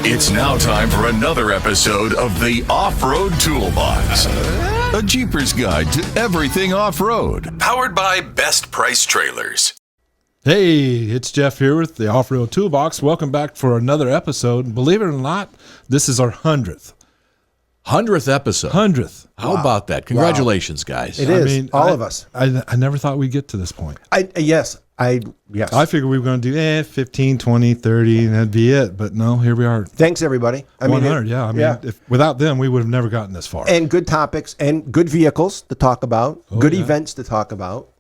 It's now time for another episode of the Off-Road Toolbox. A Jeepers guide to everything off-road. Powered by Best Price Trailers. Hey, it's Jeff here with the Off-Road Toolbox. Welcome back for another episode. Believe it or not, this is our 100th. 100th episode. 100th. How about that? Congratulations, guys. It is. All of us. I never thought we'd get to this point. Yes. I figured we were going to do 15, 20, 30, and that'd be it. But no, here we are. Thanks, everybody. 100, If, without them, we would have never gotten this far. And good topics and good vehicles to talk about, events to talk about.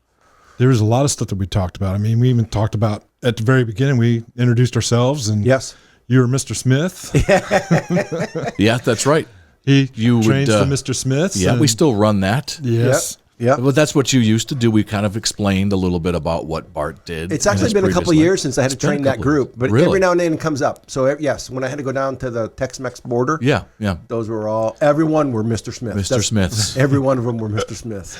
There was a lot of stuff that we talked about. I mean, we even talked about, at the very beginning, we introduced ourselves. And yes. You were Mr. Smith. Yeah, that's right. You trains the Mr. Smiths. Yeah, we still run that. Yes. Yeah. Well, that's what you used to do. We kind of explained a little bit about what Bart did. It's actually been a couple of years since I had to train that group, but really? Every now and then it comes up. So yes, when I had to go down to the Tex-Mex border, yeah, those were everyone were Mr. Smith. Mr. Smiths. Every one of them were Mr. Smiths,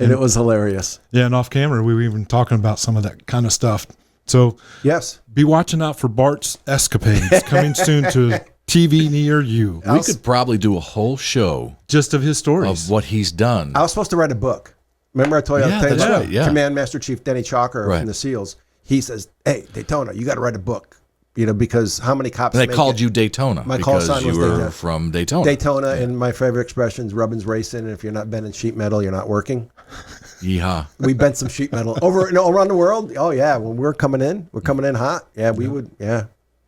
and it was hilarious. Yeah, and off camera we were even talking about some of that kind of stuff. So yes, be watching out for Bart's escapades coming soon to TV near you. We could probably do a whole show just of his stories of what he's done. I was supposed to write a book. Remember I told you? That's right. Yeah. Command Master Chief Denny Chalker from the SEALs. He says, "Hey, Daytona, you got to write a book." You know, because how many cops? They called you Daytona. My call sign was you were Daytona. from Daytona. Daytona, and my favorite expression is rubbin's racing. And if you're not bending sheet metal, you're not working. Yeehaw. We bent some sheet metal around the world. Oh yeah, when we're coming in hot. Yeah, we would. Yeah,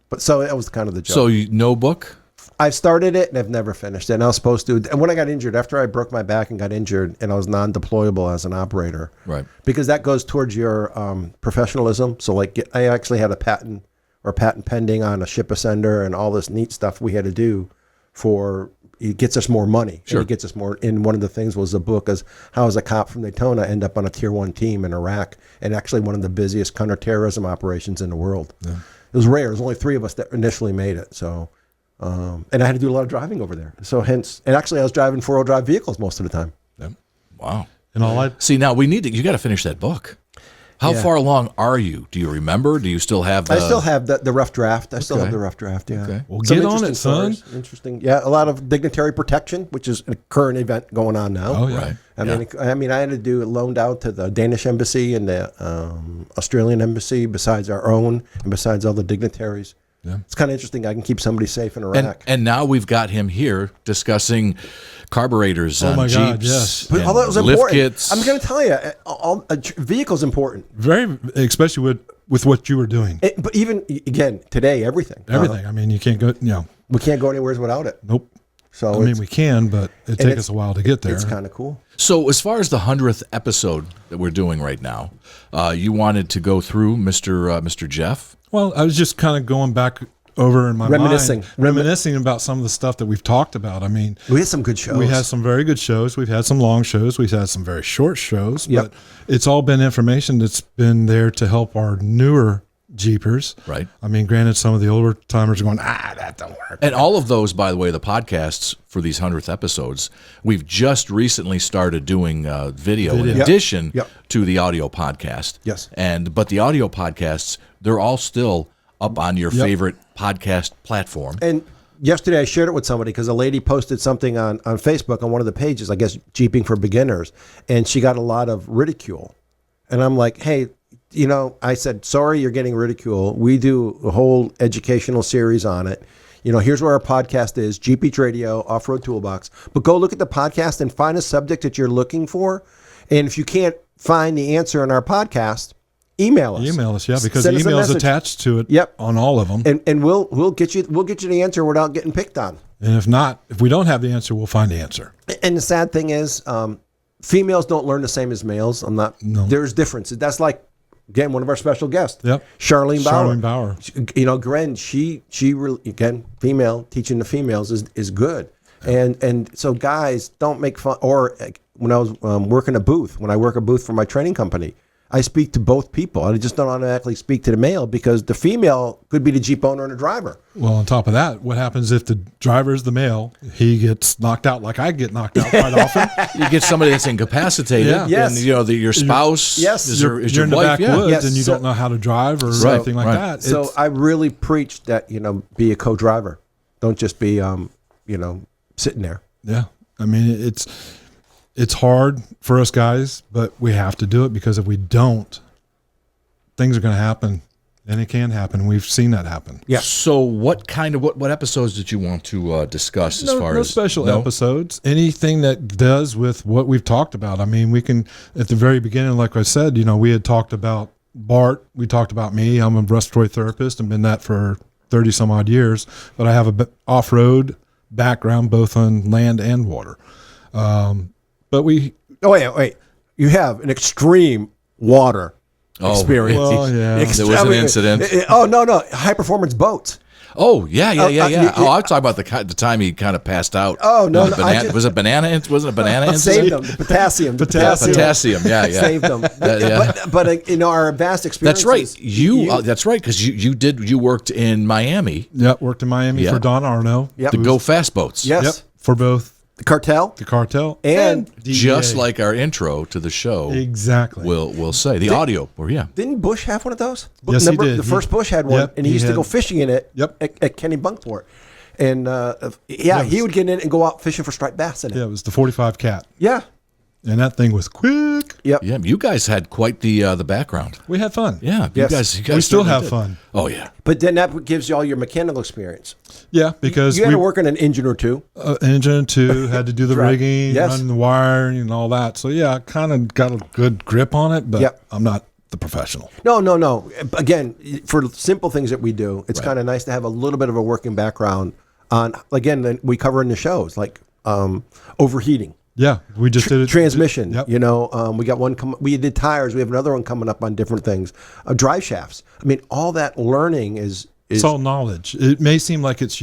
but so that was kind of the joke. So no book. I've started it and I've never finished it. And I was supposed to. And when I got injured, after I broke my back and got injured, and I was non-deployable as an operator, right? Because that goes towards your professionalism. So like, I actually had a patent pending on a ship ascender and all this neat stuff we had to do it gets us more money. Sure. And it gets us more. And one of the things was a book as how does a cop from Daytona end up on a tier 1 team in Iraq and actually one of the busiest counterterrorism operations in the world. Yeah. It was rare. There's only 3 of us that initially made it. So. And I had to do a lot of driving over there. So hence, and actually I was driving 4-wheel drive vehicles most of the time. Yep. Wow. And see, now you got to finish that book. How far along are you? Do you remember? Do you still have I still have the rough draft. I still have the rough draft, yeah. Okay. Well, get on it, son. Interesting. Yeah, a lot of dignitary protection, which is a current event going on now. Oh, yeah. Right. I mean, I had to do it loaned out to the Danish embassy and the Australian embassy, besides our own and besides all the dignitaries. Yeah. It's kind of interesting. I can keep somebody safe in Iraq. And now we've got him here discussing carburetors on Jeeps. God, yes. But all that was lift important. kits. I'm going to tell you, a vehicle's important. Very, especially with what you were doing. But even, again, today, everything. Everything. I mean, you can't go, we can't go anywhere without it. Nope. So I mean, we can, but it takes us a while to get there. It's kind of cool. So as far as the 100th episode that we're doing right now, you wanted to go through Mr. Jeff? Well, I was just kind of going back over in my mind, reminiscing about some of the stuff that we've talked about. I mean, we had some good shows. We had some very good shows. We've had some long shows. We've had some very short shows. Yep. But it's all been information that's been there to help our newer Jeepers. Right. I mean, granted, some of the older timers are going, that don't work. And all of those, by the way, the podcasts for these 100th episodes, we've just recently started doing video in addition to the audio podcast. Yes. But the audio podcasts, they're all still up on your favorite podcast platform. And yesterday I shared it with somebody because a lady posted something on Facebook on one of the pages, I guess, Jeeping for Beginners, and she got a lot of ridicule. And I'm like, hey, I said, sorry you're getting ridicule. We do a whole educational series on it. Here's where our podcast is, Jeep Beach Radio, Off-Road Toolbox. But go look at the podcast and find a subject that you're looking for. And if you can't find the answer in our podcast, email us. Email us, because the email is attached to it on all of them. And we'll get you the answer without getting picked on. And if we don't have the answer, we'll find the answer. And the sad thing is, females don't learn the same as males. There's differences. That's like, again, one of our special guests. Yep. Charlene Bauer. Gren, she really, again, female, teaching the females is good. Yep. And so guys, don't make fun. Or when I was working a booth, when I work a booth for my training company, I speak to both people. I just don't automatically speak to the male because the female could be the Jeep owner and the driver. Well, on top of that, what happens if the driver is the male? He gets knocked out like I get knocked out quite often. You get somebody that's incapacitated. Yeah. Yes. And, your spouse is your you're in the wife. backwoods and you don't know how to drive or anything like that. So I really preach that, be a co-driver. Don't just be, sitting there. Yeah. I mean, it's hard for us guys, but we have to do it, because if we don't, things are going to happen, and it can happen. We've seen that happen. Yeah. So what episodes did you want to discuss as far no as special episodes? Anything that does with what we've talked about. I mean, we can, at the very beginning, like I said, we had talked about Bart. We talked about me. I'm a respiratory therapist. I've been that for 30 some odd years, but I have a off-road background, both on land and water. But we. Oh, wait. You have an extreme water experience. Well, yeah. There was an incident. No. High performance boats. Oh, yeah. I'm talking about the time he kind of passed out. Oh, no. Was it banana? Wasn't it banana incident? Saved them. The potassium. Potassium. Yeah. Saved them. But our vast experience. That's right. That's right. Because you worked in Miami. Yep. Worked in Miami for Don Arno. Yep. The Go Fast boats. Yes. Yep. For both the cartel and DEA. Just like our intro to the show. Exactly. We'll say the audio. Didn't Bush have one of those? Yes, he did. The first Bush had one, Yep, and he used to go fishing in it. Yep. At Kenny Bunkport, and he would get in it and go out fishing for striped bass in it. Yeah, it was the 45 Cat, Yeah. and that thing was quick. Yep. Yeah, you guys had quite the background. We had fun. Yeah, Yes. you guys We still certainly have did. fun. Oh yeah. But then that gives you all your mechanical experience. Yeah, because You had we to work on an engine or two. engine too, had to do the Right. rigging, Yes. run the wiring, and all that. So yeah, I kind of got a good grip on it, but Yep. I'm not the professional. No. Again, for simple things that we do, it's kind of nice to have a little bit of a working background on. Again, that we cover in the shows, like overheating. Yeah, we just did it. Transmission, Yep. we got one. We did tires. We have another one coming up on different things. Drive shafts. I mean, all that learning is It's all knowledge. It may seem like it's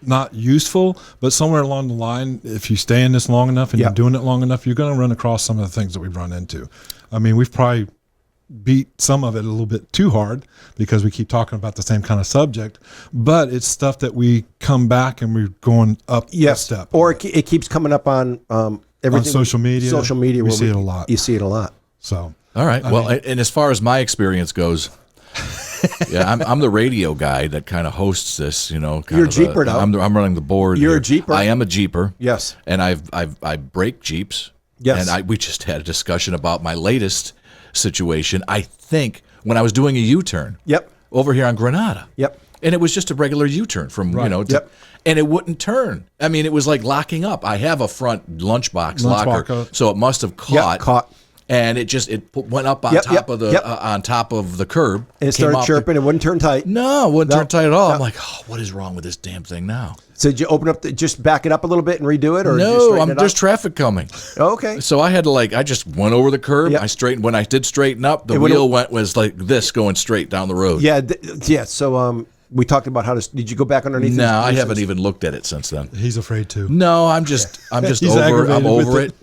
not useful, but somewhere along the line, if you stay in this long enough and Yeah. you're doing it long enough, you're going to run across some of the things that we've run into. I mean, we've probably beat some of it a little bit too hard because we keep talking about the same kind of subject, but it's stuff that we come back and we're going up a step. Or it keeps coming up on everything On social media. Social media, We where see it a lot. You see it a lot. So, All right. And as far as my experience goes, yeah, I'm the radio guy that kind of hosts this. You're a Jeeper, though. I'm running the board. You're here. a Jeeper. I am a Jeeper. Yes. And I break Jeeps. Yes. And we just had a discussion about my latest situation. I think when I was doing a U-turn. Yep. Over here on Granada. Yep. And it was just a regular U-turn from Yep. and it wouldn't turn. I mean, it was like locking up. I have a front lunchbox locker, so it must have caught. And it went up on on top of the curb. And it started chirping. It wouldn't turn tight. No, it wouldn't turn tight at all. I'm like, what is wrong with this damn thing now? So did you open up, just back it up a little bit and redo it, or did you No, straighten it there's up? traffic coming. Okay. So I had to I just went over the curb. Yep. I straightened. When I did straighten up, the It wheel was like this going straight down the road. Yeah. So we talked about how to. Did you go back underneath? No, these I pieces? haven't even looked at it since then. he's afraid to. No, I'm just He's over. I'm aggravated with over it.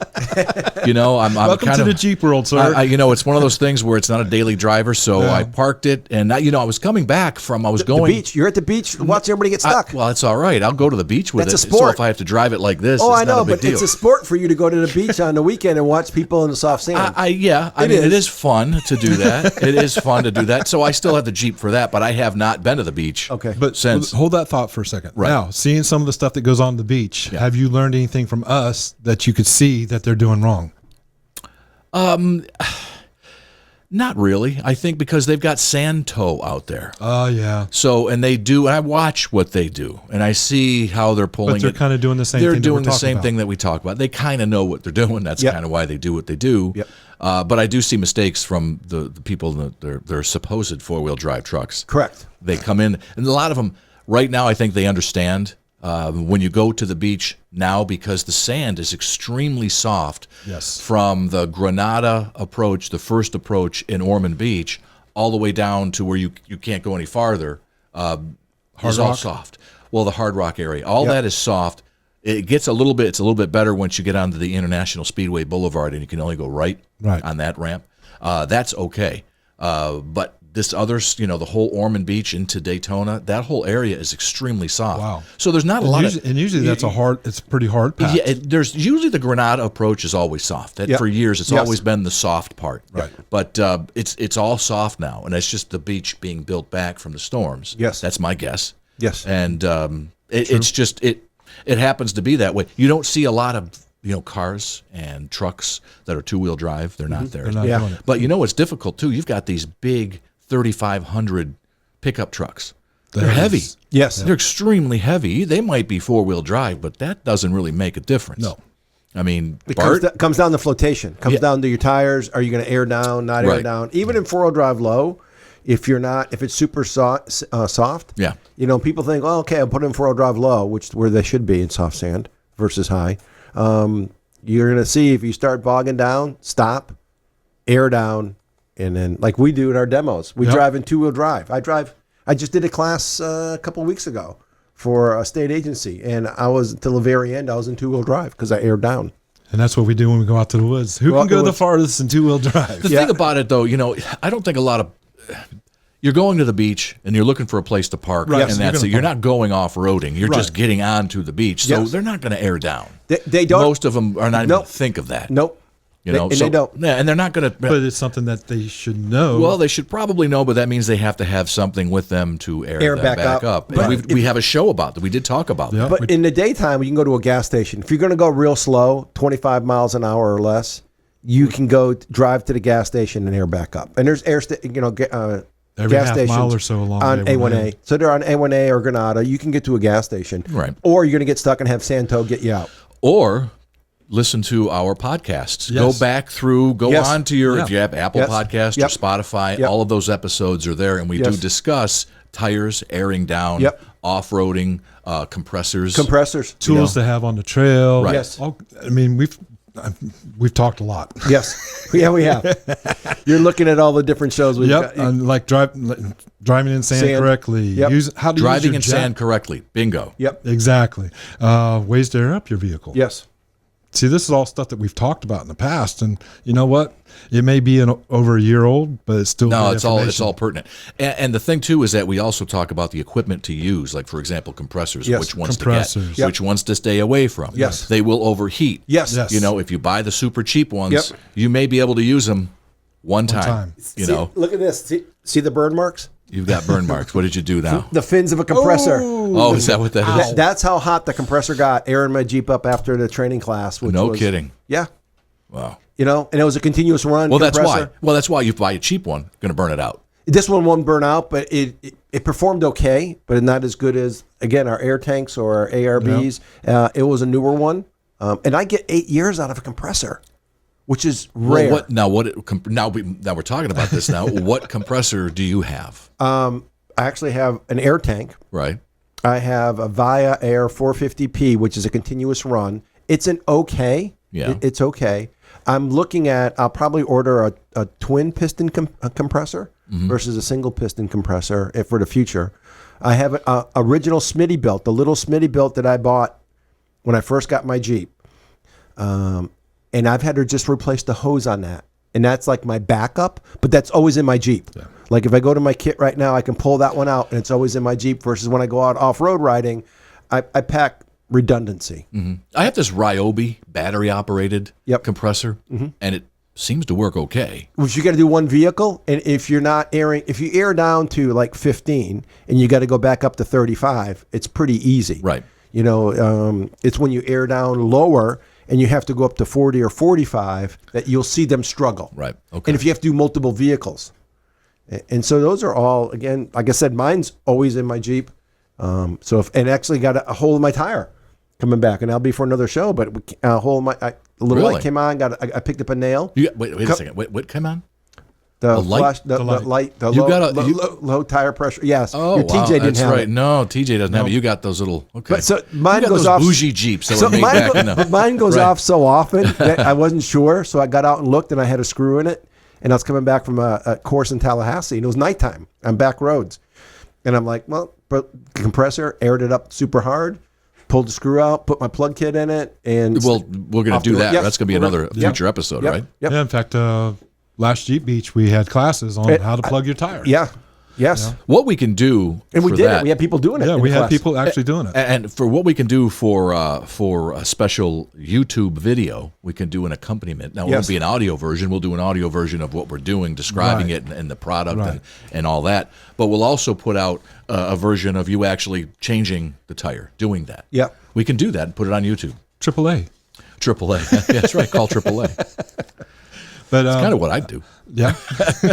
I'm Welcome kind to of the Jeep world, sir. it's one of those things where it's not a daily driver, so I parked it, and I was coming back from. I was The going beach. You're at the beach. Watch everybody get stuck. well, it's all right. I'll go to the beach with That's it. a sport. So if I have to drive it like this, oh, it's I know, not a big but deal. it's a sport for you to go to the beach on the weekend and watch people in the soft sand. I mean, it is fun to do that. It is fun to do that. So I still have the Jeep for that, but I have not been to the beach. Okay. But since hold that thought for a second. Right. Now, seeing some of the stuff that goes on the beach, have you learned anything from us that you could see that they're doing wrong? Not really. I think because they've got sand tow out there. Oh, yeah. So, and I watch what they do, and I see how they're pulling But they're it. kind of doing the same They're thing. doing the same thing that we talk about. They kind of know what they're doing. That's Yep. kind of why they do what they do. Yep. But I do see mistakes from the people in their supposed four-wheel drive trucks. Correct. They come in, and a lot of them, right now, I think they understand when you go to the beach now, because the sand is extremely soft. Yes. From the Granada approach, the first approach in Ormond Beach, all the way down to where you can't go any farther, is all Rock? soft. Well, the Hard Rock area, all that is soft. It gets it's a little bit better once you get onto the International Speedway Boulevard and you can only go right on that ramp. That's okay. But this other, the whole Ormond Beach into Daytona, that whole area is extremely soft. Wow. So there's not a lot of. And usually that's it's a pretty hard path. Yeah, there's usually the Granada approach is always soft. Yep. For years, it's Yes. always been the soft part. Right. But it's all soft now, and it's just the beach being built back from the storms. Yes. That's my guess. Yes. And It's just it happens to be that way. You don't see a lot of cars and trucks that are two-wheel drive. They're not there. They're not doing it. But it's difficult too. You've got these big 3,500 pickup trucks. They're heavy. Yes. They're extremely heavy. They might be four-wheel drive, but that doesn't really make a difference. No. I mean, It comes down to flotation. Comes down to your tires. Are you going to air down, not air Right. down? Even in four-wheel drive low, if it's super soft, Yeah. people think, oh, okay, I'll put it in four-wheel drive low, which is where they should be in soft sand versus high. You're going to see if you start bogging down, stop, air down, and then like we do in our demos, we drive in two-wheel drive. I just did a class a couple of weeks ago for a state agency, and I was until the very end. I was in two-wheel drive because I aired down. And that's what we do when we go out to the woods. Who can go the farthest in two-wheel drive? The thing about it, though, I don't think a lot of you're going to the beach and you're looking for a place to park, Right. and Yes, that's it. You're not going off-roading. You're just Right. getting onto the beach, so Yes. they're not going to air down. They don't. Most of them are not even Nope. think of that. Nope. They don't. Yeah, and they're not going to. But it's something that they should know. Well, they should probably know, but that means they have to have something with them to air them back back up. up. But And we have a show about that. We did talk about Yeah. that. But in the daytime, you can go to a gas station. If you're going to go real slow, 25 miles an hour or less, you can go drive to the gas station and air back up. And there's Every gas half stations mile or so along on A1A. So they're on A1A or Granada. You can get to a gas station. Right. Or you're going to get stuck and have Santo get you out. Or listen to our podcasts. Yes. Go back through, go Yes. on to your, Yeah. if you have Apple Yes. Podcasts Yep. or Spotify, Yep. all of those episodes are there, and we do Yes. discuss tires, airing down, Yep. off-roading, compressors. Compressors. tools to have on the trail. Right. Yes. I mean, we've talked a lot. Yes. Yeah, we have. You're looking at all the different shows. We've Yep. got. Like driving in sand correctly. Yep. How to Driving in use your sand correctly. Bingo. Yep. Exactly. Ways to air up your vehicle. Yes. See, this is all stuff that we've talked about in the past, and you know what? It may be over a year old, but it's still No, good it's all information. pertinent. And the thing too is that we also talk about the equipment to use, like for example, compressors. Yes. Which ones Compressors. to get, Yep. which ones to stay away from. Yes. They will overheat. Yes. Yes. If you buy the super cheap ones, Yep. you may be able to use them one time. time. Look at this. See the burn marks? You've got burn marks. What did you do now? The fins of a compressor. Oh, is that what that is? That's how hot the compressor got airing my Jeep up after the training class. Which No was- kidding. Yeah. Wow. And it was a continuous run. Well, that's compressor. why. Well, that's why you buy a cheap one. Going to burn it out. This one won't burn out, but it performed okay, but not as good as, again, our air tanks or our ARBs. It was a newer one. And I get 8 years out of a compressor, which is rare. Now we're talking about this now. What compressor do you have? I actually have an air tank. Right. I have a Via Air 450P, which is a continuous run. It's an okay. Yeah. It's okay. I'm looking at, I'll probably order a twin piston compressor versus a single piston compressor for the future. I have an original Smitty belt, the little Smitty belt that I bought when I first got my Jeep. And I've had to just replace the hose on that. And that's like my backup, but that's always in my Jeep. Yeah. Like if I go to my kit right now, I can pull that one out and it's always in my Jeep versus when I go out off-road riding, I pack redundancy. Mm-hmm. I have this Ryobi battery operated compressor, and it seems to work okay. Which you got to do one vehicle, and if you're not airing, if you air down to like 15 and you got to go back up to 35, it's pretty easy. Right. It's when you air down lower and you have to go up to 40 or 45 that you'll see them struggle. Right. Okay. And if you have to do multiple vehicles. And so those are all, again, like I said, mine's always in my Jeep. And actually got a hole in my tire coming back, and that'll be for another show, but a hole in my, a little light came on, I picked up a nail. Wait a second. What came on? The light? flash, the light, the low tire pressure. Yes. Oh, Your TJ didn't that's have right. it. No, TJ doesn't have it. You got those little. Okay. But so mine you got goes those off. bougie Jeeps that were made back in the. Mine goes Right. off so often that I wasn't sure, so I got out and looked, and I had a screw in it, and I was coming back from a course in Tallahassee, and it was nighttime on back roads, and I'm like, well, but the compressor aired it up super hard, pulled the screw out, put my plug kit in it, and Well, we're going to do that. Yep. That's going to be another future episode, Yep. right? Yep. Yeah, in fact, last Jeep Beach, we had classes on how to plug your tires. Yeah. Yes. What we can do, And we for did that, it. We had people doing it. Yeah, in we the had class. people actually doing it. and for what we can do for a special YouTube video, we can do an accompaniment. Now, it won't Yes. be an audio version. We'll do an audio version of what we're doing, describing Right. it and the product Right. and all that. But we'll also put out a version of you actually changing the tire, doing that. Yep. We can do that and put it on YouTube. AAA. AAA. That's right. Call AAA. But Kind of what I'd do. yeah.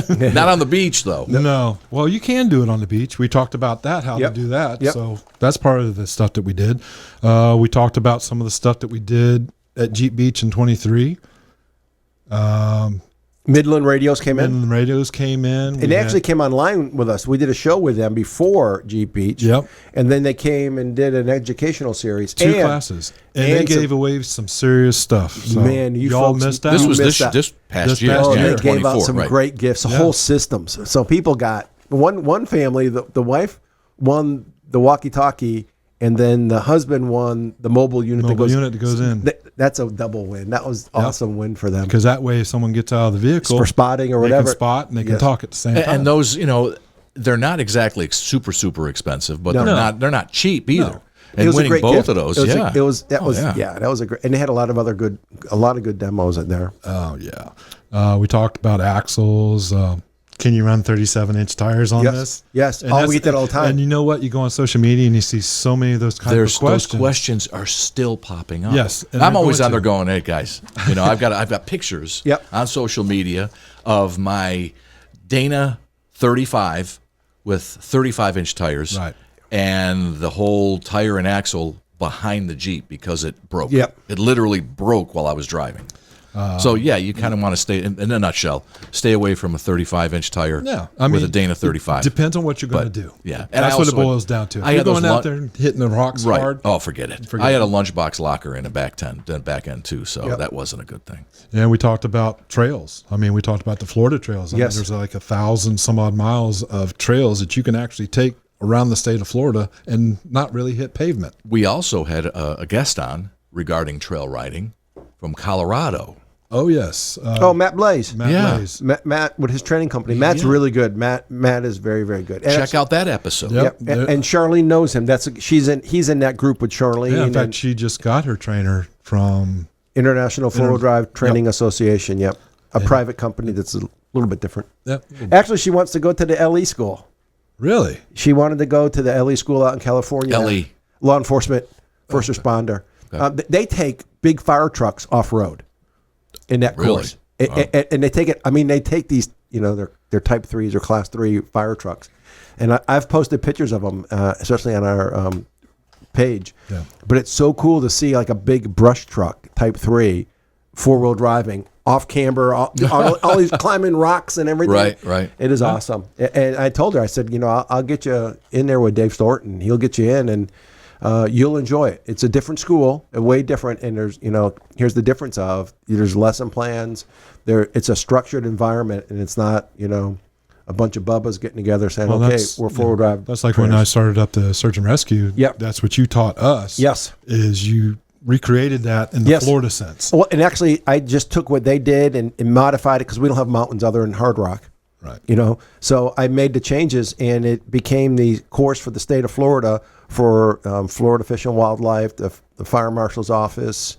Not on the beach, though. No. Well, you can do it on the beach. We talked about that, how Yep. to do that. Yep. So that's part of the stuff that we did. We talked about some of the stuff that we did at Jeep Beach in 23. Midland Radios came in. And the radios came in. And We they had- actually came online with us. We did a show with them before Jeep Beach. Yep. And then they came and did an educational series. two And- classes. And they and some- gave away some serious stuff. So Man, you y'all folks- missed out. This was missed this out. this past This year. past Oh, year. they January gave out 24, some right. great gifts, Yeah. whole systems. So people got one family. The wife won the walkie-talkie, and then the husband won the mobile unit Mobile unit that goes in. That's a double win. That was awesome win for them Because that way, if someone gets out of the vehicle, for spotting or they whatever. can spot and they can Yes. talk at the same time. And those, they're not exactly super expensive, but No. they're not cheap either. It And was a winning great both gift. of those, It was yeah. that was yeah. that was a great, and they had a lot of good demos in there. Oh yeah, we talked about axles. Can you run 37-inch tires on Yes. this? Yes. And Oh, we that's- get that all the time. And you know what? You go on social media and you see so many of those kinds There's of questions. those questions are still popping up. Yes, and I'm they're always going on there to. going, "Hey guys, I've got pictures Yep. on social media of my Dana 35 with 35-inch tires, Right. and the whole tire and axle behind the Jeep because it broke. Yep. It literally broke while I was driving." So yeah, you kind of want to stay in a nutshell. Stay away from a 35-inch tire Yeah, I with mean, a Dana 35. Depends on what you're going But, to do. yeah. And That's I what it also- boils down to. If I you're had those going out lun- there and hitting the rocks Right. hard. Oh, forget it. I had a lunchbox locker in a back end too, so Yep. that wasn't a good thing. And we talked about trails. I mean, we talked about the Florida trails. I mean, Yes. there's like 1,000 some odd miles of trails that you can actually take around the state of Florida and not really hit pavement. We also had a guest on regarding trail riding from Colorado. Oh yes, Matt Blaze. Matt Yeah. Blaze. Matt with his training company. Matt's Yeah. really good. Matt is very, very good. And Check out that episode. Yep. Yep. And Charlene knows him. He's in that group with Charlene. Yeah, in and fact, she just got her trainer from. International Four-Wheel Drive Training Association. Yep. A private company that's a little bit different. Yep. Actually, she wants to go to the LE school. Really? She wanted to go to the LE school out in California. LE. Law enforcement, first responder. They take big fire trucks off road in that Really? course. And they take it. I mean, they take these. They're Type 3s or Class 3 fire trucks, and I've posted pictures of them, especially on our page. Yeah. But it's so cool to see like a big brush truck Type 3, 4-wheel driving off camber, all these climbing rocks and everything. Right. It is awesome. And I told her, I said, I'll get you in there with Dave Thornton. He'll get you in, and you'll enjoy it. It's a different school, way different. And there's, here's the difference of there's lesson plans. It's a structured environment, and it's not, a bunch of bubbas getting together saying, Well, okay, that's- we're forward drive. That's like when I started up the search and rescue. Yep. That's what you taught us. Yes. Is you recreated that in the Yes. Florida sense. Well, and actually, I just took what they did and modified it because we don't have mountains other than Hard Rock. Right. So I made the changes, and it became the course for the state of Florida for Florida Fish and Wildlife, the Fire Marshal's Office,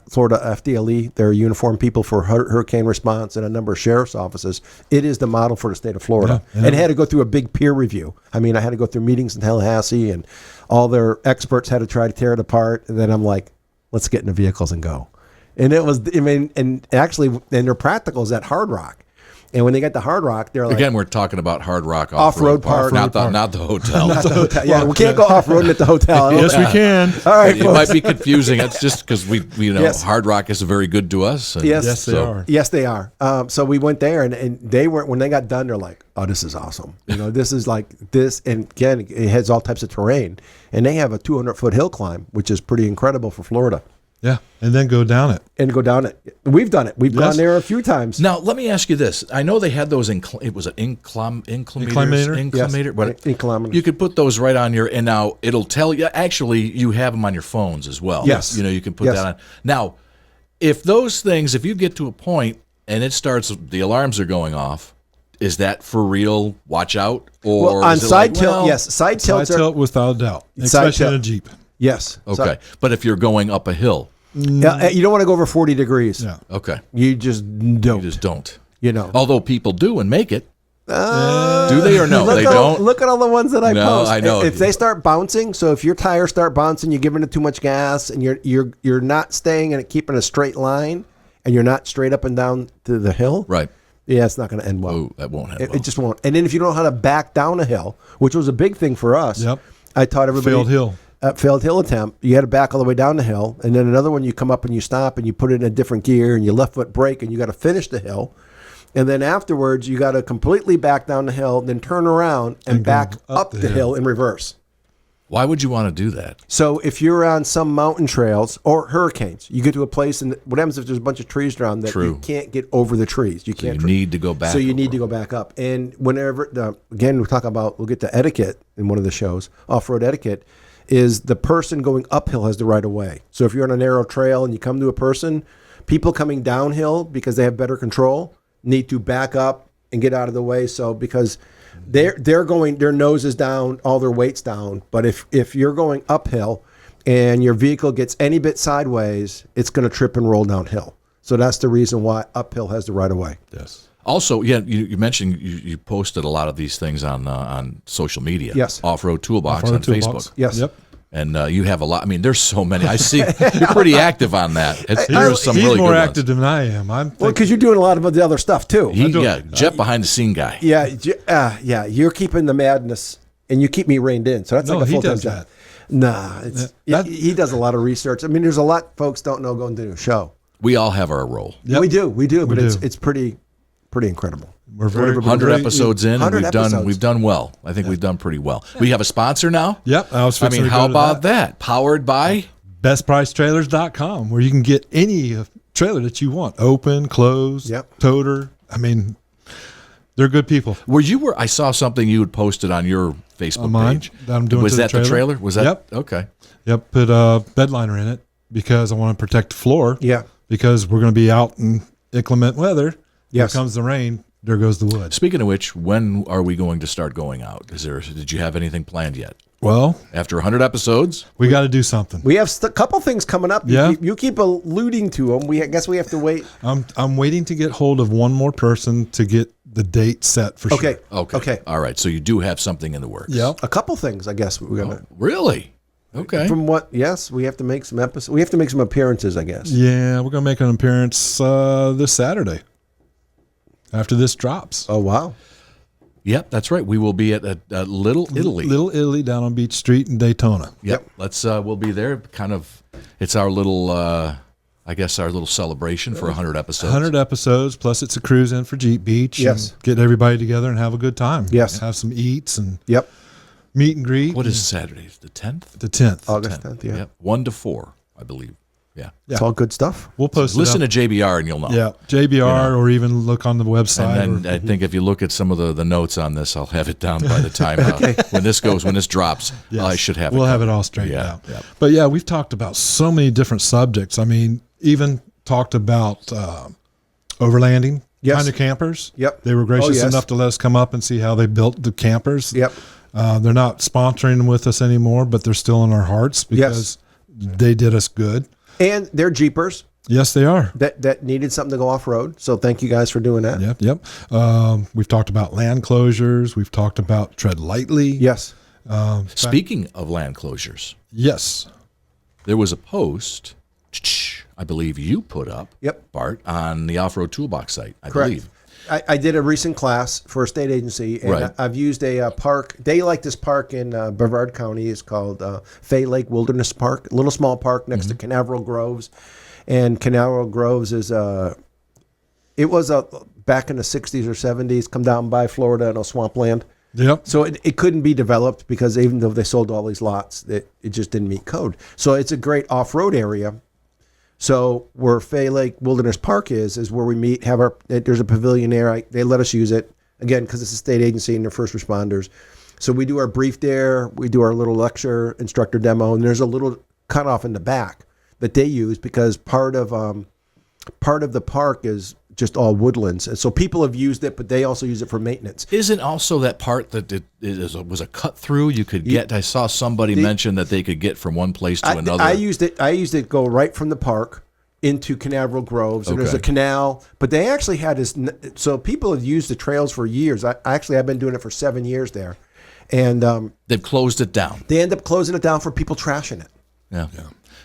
Florida FDLE, their uniformed people for hurricane response, and a number of sheriff's offices. It is the model for the state of Florida. Yeah. And it had to go through a big peer review. I mean, I had to go through meetings in Tallahassee, and all their experts had to try to tear it apart. And then I'm like, let's get in the vehicles and go. And it was, and actually, and their practicals at Hard Rock. And when they got to Hard Rock, they're like, Again, we're talking about Hard Rock Off-road Park, park. not the hotel. not the hotel. Yeah, we can't go off-roading at the hotel. Yes, we can. All right, It folks. might be confusing. It's just because Yes. Hard Rock is very good to us. And Yes. Yes, they are. Yes, they are. So we went there, and they were, when they got done, they're like, "Oh, this is awesome! This is like this." And again, it has all types of terrain, and they have a 200-foot hill climb, which is pretty incredible for Florida. Yeah. And then go down it. And go down it. We've done it. We've Yes. gone there a few times. Now, let me ask you this. I know they had those, it was an inclimator. Yes. Inclimators. You could put those right on your, and now it'll tell you, actually, you have them on your phones as well. Yes. You can put Yes. that on. Now, if those things, if you get to a point and it starts, the alarms are going off, Is that for real? Watch out, or Well, on is it side like, tilt, well, yes, side tilts Side are tilt without a doubt, Side especially in a tilt. Jeep. yes. Okay, but if you're going up a hill, Yeah, you don't want to go over 40 degrees. Yeah. okay, You just don't. you just don't. You know. Although people do and make it. Do they or no? Look They at don't. Look at all the ones that I No, post. I know. If they start bouncing, so if your tires start bouncing, you're giving it too much gas, and you're not staying and keeping a straight line, and you're not straight up and down to the hill. Right. Yeah, it's not going to end well. Oh, that won't happen. It just won't. And then if you don't know how to back down a hill, which was a big thing for us. Yep. I taught everybody. Failed hill. Failed hill attempt. You had to back all the way down the hill, and then another one you come up and you stop and you put it in a different gear and you left foot brake and you got to finish the hill. And then afterwards, you got to completely back down the hill, then turn around and go back up up the the hill in reverse. Why would you want to do that? So if you're on some mountain trails or hurricanes, you get to a place and what happens if there's a bunch of trees around that True. you can't get over the trees? You can't. You need to go back. So you need to go back up. And whenever, again, we'll get to etiquette in one of the shows, off-road etiquette, is the person going uphill has the right of way. So if you're on a narrow trail and you come to a person, people coming downhill because they have better control need to back up and get out of the way. So because they're going, their nose is down, all their weight's down. But if you're going uphill and your vehicle gets any bit sideways, it's going to trip and roll downhill. So that's the reason why uphill has the right of way. Yes. Also, yeah, you mentioned you posted a lot of these things on social media. Yes. Off-Road Toolbox Off-Road on Toolbox. Facebook. Yes. Yep. And you have a lot. I mean, there's so many. I see you're pretty active on that. There's some He's really more good active than I am. Well, because you're doing a lot of the other stuff too. ones. Jet behind the scene guy. Yeah, you're keeping the madness, and you keep me reined in. So that's No, like a he full-time does job. that. Nah, That- he does a lot of research. I mean, there's a lot folks don't know going to do a show. We all have our role. Yep. We do, but do. it's pretty incredible. We're very 100 episodes in, and 100 we've episodes. done well. I think we've done pretty well. We have a sponsor now. Yep. I was I fixing mean, to how go to about that? Powered by. bestpricetrailers.com, where you can get any trailer that you want, open, closed, Yep. toter. I mean, they're good people. I saw something you had posted on your Facebook On mine, page. that I'm doing Was to the that the trailer? trailer? Was that? Yep. Okay. Yep, put a bed liner in it because I want to protect the floor. Yeah. Because we're going to be out in inclement weather. Yes. Here comes the rain. There goes the wood. Speaking of which, when are we going to start going out? Did you have anything planned yet? Well, After 100 episodes? we got to do something. We have a couple things coming up. Yeah. You keep alluding to them. I guess we have to wait. I'm waiting to get hold of one more person to get the date set for Okay. sure. Okay. All right. So you do have something in the works. Yep. A couple things, I guess we're gonna. Really? Okay. From what? Yes, we have to make some episodes. We have to make some appearances, I guess. Yeah, we're going to make an appearance this Saturday after this drops. Oh wow. Yep, that's right. We will be at Little Italy. Little Italy down on Beach Street in Daytona. Yep. Let's. We'll be there. Kind of. It's our little. I guess our little celebration for 100 episodes. 100 episodes, plus it's a cruise in for Jeep Beach. Yes. And get everybody together and have a good time. Yes. Have some eats and Yep. meet and greet. What is Saturday? The 10th. The 10th. August 10th. Yeah. Yep. 1 to 4, I believe. Yeah. It's all good stuff. We'll post Listen it to JBR and you'll know. Yeah, JBR, or even look on the website. And then I think if you look at some of the notes on this, I'll have it down by the time when this drops. Yes. I should have it. We'll have it covered. all straightened Yeah, out. yeah. But yeah, we've talked about so many different subjects. I mean, even talked about overlanding Yes. kind of campers. Yep. They were gracious Oh, yes. enough to let us come up and see how they built the campers. Yep. They're not sponsoring them with us anymore, but they're still in our hearts because they did us good. And they're Jeepers Yes, they are. that needed something to go off road. So thank you guys for doing that. Yep. We've talked about land closures. We've talked about tread lightly. Yes. Speaking of land closures, Yes. there was a post, I believe you put up, Yep. Bart, on the Off-Road Toolbox site, I Correct. believe. I did a recent class for a state agency, and Right. I've used a park. They like this park in Brevard County. It's called Fay Lake Wilderness Park, a little small park next to Canaveral Groves. And Canaveral Groves is it was back in the 60s or 70s, come down by Florida in a swampland. Yep. So it couldn't be developed because even though they sold all these lots, it just didn't meet code. So it's a great off-road area. So where Fay Lake Wilderness Park is where we meet, there's a pavilion there. They let us use it, again, because it's a state agency and they're first responders. So we do our brief there, we do our little lecture, instructor demo, and there's a little cutoff in the back that they use because part of the park is just all woodlands. And so people have used it, but they also use it for maintenance. Isn't also that part that was a cut through you could get? I saw somebody mention that they could get from one place to another. I used it to go right from the park into Canaveral Groves, and there's a canal. But they actually had this. So people have used the trails for years. I've been doing it for 7 years there, and they've closed it down. They end up closing it down for people trashing it. Yeah.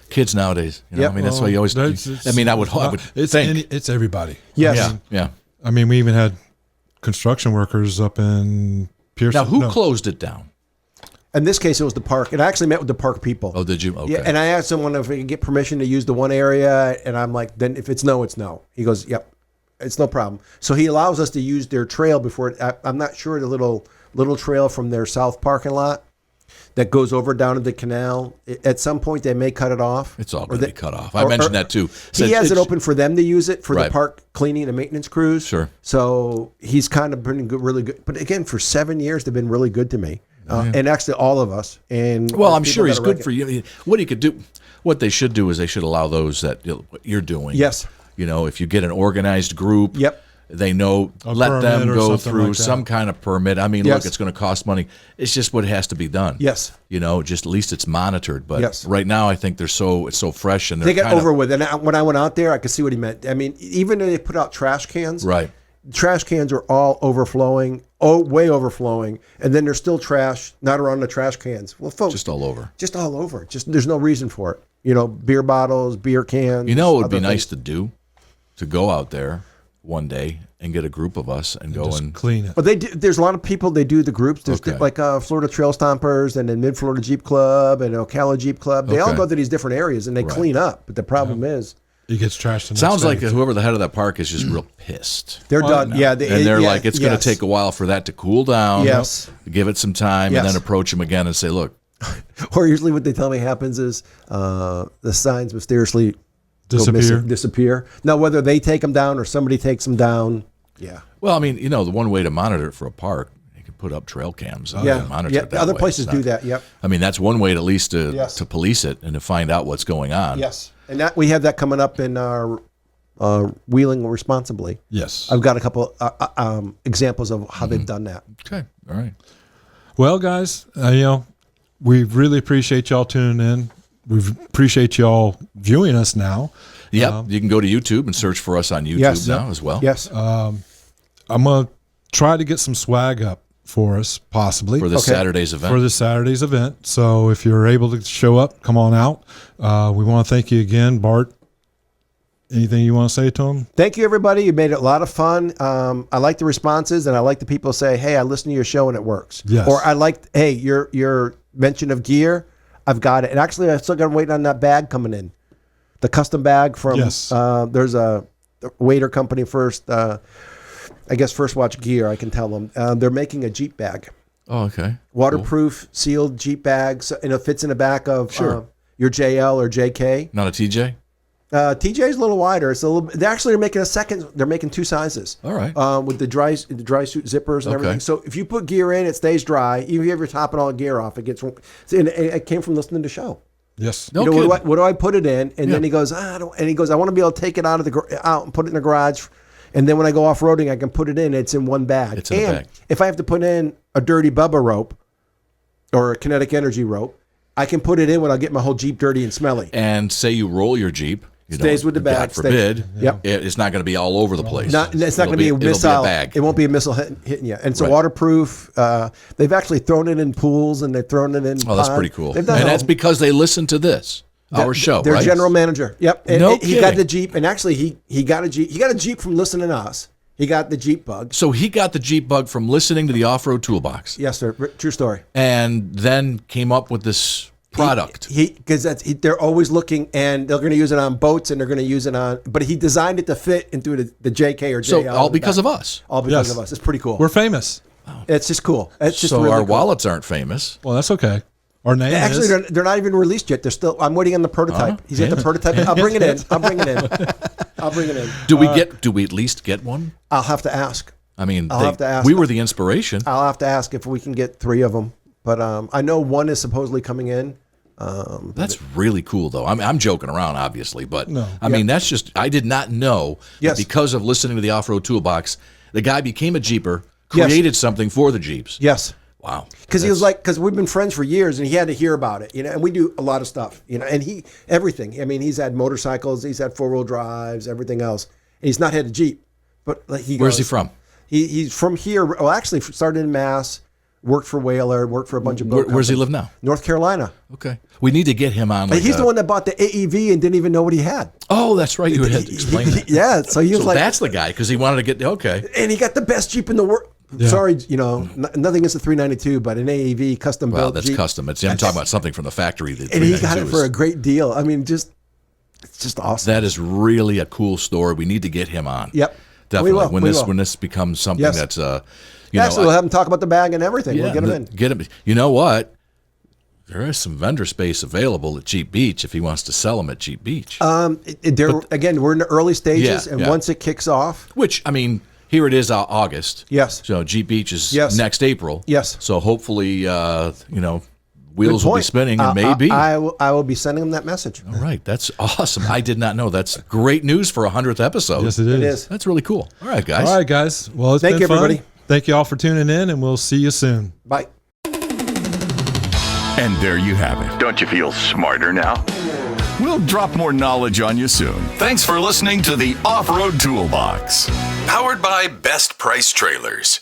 Kids nowadays, I mean, that's why you always. I would think it's everybody. Yes. Yeah. I mean, we even had construction workers up in Pearson. Now, who closed it down? In this case, it was the park. And I actually met with the park people. Oh, did you? Okay. Yeah, and I asked someone if we could get permission to use the one area, and I'm like, then if it's no, it's no. He goes, yep, it's no problem. So he allows us to use their trail before. I'm not sure the little trail from their south parking lot that goes over down to the canal. At some point, they may cut it off. It's all going to be cut off. I mentioned that too. He has it open for them to use it for the park cleaning and maintenance crews. Sure. So he's kind of been really good. But again, for 7 years, they've been really good to me. And actually all of us. And well, I'm sure he's good for you. What he could do, what they should do is they should allow those that what you're doing. Yes. If you get an organized group, yep, they know, let them go through some kind of permit. I mean, look, it's going to cost money. It's just what has to be done. Yes. Just at least it's monitored. But right now, I think it's so fresh and they get over with. And when I went out there, I could see what he meant. I mean, even when they put out trash cans, right? Trash cans are all overflowing, way overflowing, and then there's still trash not around the trash cans. Well, folks, just all over. Just there's no reason for it. Beer bottles, beer cans. It would be nice to go out there one day and get a group of us and go and clean it. But there's a lot of people. They do the groups. There's like Florida Trail Stompers and then Mid Florida Jeep Club and Ocala Jeep Club. They all go to these different areas and they clean up. But the problem is. It gets trashed. Sounds like whoever the head of that park is just real pissed. They're done. Yeah, and they're like, it's going to take a while for that to cool down. Yes, give it some time, and then approach them again and say, "Look." Or usually, what they tell me happens is the signs mysteriously disappear. Now, whether they take them down or somebody takes them down, yeah. Well, I mean, the one way to monitor it for a park, you can put up trail cams. And monitor it that other way. places do that. Yep. I mean, that's one way at least to police it and to find out what's going on. Yes. And we have that coming up in our Wheeling Responsibly. Yes. I've got a couple examples of how they've done that. Okay. All right. Well, guys, we really appreciate y'all tuning in. We appreciate y'all viewing us now. Yep. You can go to YouTube and search for us on YouTube now as well. Yes. I'm going to try to get some swag up for us, possibly. For this Saturday's event. So if you're able to show up, come on out. We want to thank you again, Bart. Anything you want to say to them? Thank you, everybody. You made it a lot of fun. I like the responses, and I like the people say, "Hey, I listened to your show and it works." Yes. Or I liked, "Hey, your mention of gear, I've got it." And actually, I still got waiting on that bag coming in, the custom bag from. Yes. There's a waiter company first. I guess First Watch Gear. I can tell them they're making a Jeep bag. Oh, okay. Waterproof, sealed Jeep bags, and it fits in the back of your JL or JK. Not a TJ. TJ is a little wider. It's a little. They actually are making a second. They're making two sizes. All right. With the dry suit zippers and everything. So if you put gear in, it stays dry. Even if you're topping all the gear off, it gets. And it came from listening to the show. Yes. No what do I put it in? And then he goes, I want to be able to take it out and put it in the garage. And then when I go off roading, I can put it in. It's in one bag. It's in a bag. If I have to put in a Dirty Bubba rope or a Kinetic Energy rope, I can put it in when I get my whole Jeep dirty and smelly. And say you roll your Jeep. Stays with the bag. God forbid. Yep. It's not going to be all over the place. It's not going to be a missile. It'll be a bag. It won't be a missile hitting you. And so waterproof. They've actually thrown it in pools and they've thrown it in. Oh, that's pretty cool. And that's because they listen to this. Our show, their right? general manager. Yep. And no he got the Jeep, and actually he got a Jeep. He got a Jeep from listening to us. He got the Jeep bug. So he got the Jeep bug from listening to the Off-Road Toolbox. Yes, sir. True story. And then came up with this product. Because they're always looking, and they're going to use it on boats, and they're going to use it on. But he designed it to fit into the JK or JL. So all because of us. All because of us. It's pretty cool. We're famous. It's just cool. It's just so really our cool. wallets aren't famous. Well, that's okay. Our name actually, is. they're not even released yet. They're still. I'm waiting on the prototype. He's at the prototype. I'll bring it in. I'll bring it in. Do we at least get one? I'll have to ask. I mean, I'll have to ask. We were the inspiration. I'll have to ask if we can get 3 of them. But I know one is supposedly coming in. That's really cool, though. I'm joking around, obviously, but No. I mean, that's just, I did not know Yes. that because of listening to the Off-Road Toolbox, the guy became a Jeeper, Yes. created something for the Jeeps. Yes. Wow. Because he was like, because we've been friends for years, and he had to hear about it, and we do a lot of stuff, and everything. I mean, he's had motorcycles, he's had 4-wheel drives, everything else. And he's not had a Jeep, but like Where's he from? He's from here. Well, actually, started in Mass, worked for Whaler, worked for a bunch of boat Where's he companies. live now? North Carolina. Okay. We need to get him on. But he's the one that bought the AEV and didn't even know what he had. Oh, that's right. You had to explain that. Yeah, so he was So like, that's the guy, because he wanted to get, okay. and he got the best Jeep in the world. Yeah. Sorry, nothing against the 392, but an AEV custom Well, built that's Jeep. custom. I'm talking about something from the factory. And he got it for a great deal. I mean, it's just awesome. That is really a cool story. We need to get him on. Yep. Definitely. We will. When this becomes something Yes. that's Actually, we'll have him talk about the bag and everything. We'll get him in. Get him. You know what? There is some vendor space available at Jeep Beach if he wants to sell them at Jeep Beach. Again, we're in the early stages, Yeah, and yeah. once it kicks off, Which, I mean, here it is August. Yes. So Jeep Beach is Yes. next April. Yes. So hopefully, wheels good will be point. spinning, and maybe. I will be sending him that message. All right. That's awesome. I did not know. That's great news for a 100th episode. Yes, it is. It is. That's really cool. All right, guys. All right, guys. Well, it's Thank been you, fun. everybody. Thank you all for tuning in, and we'll see you soon. Bye. And there you have it. Don't you feel smarter now? We'll drop more knowledge on you soon. Thanks for listening to the Off-Road Toolbox, powered by Best Price Trailers.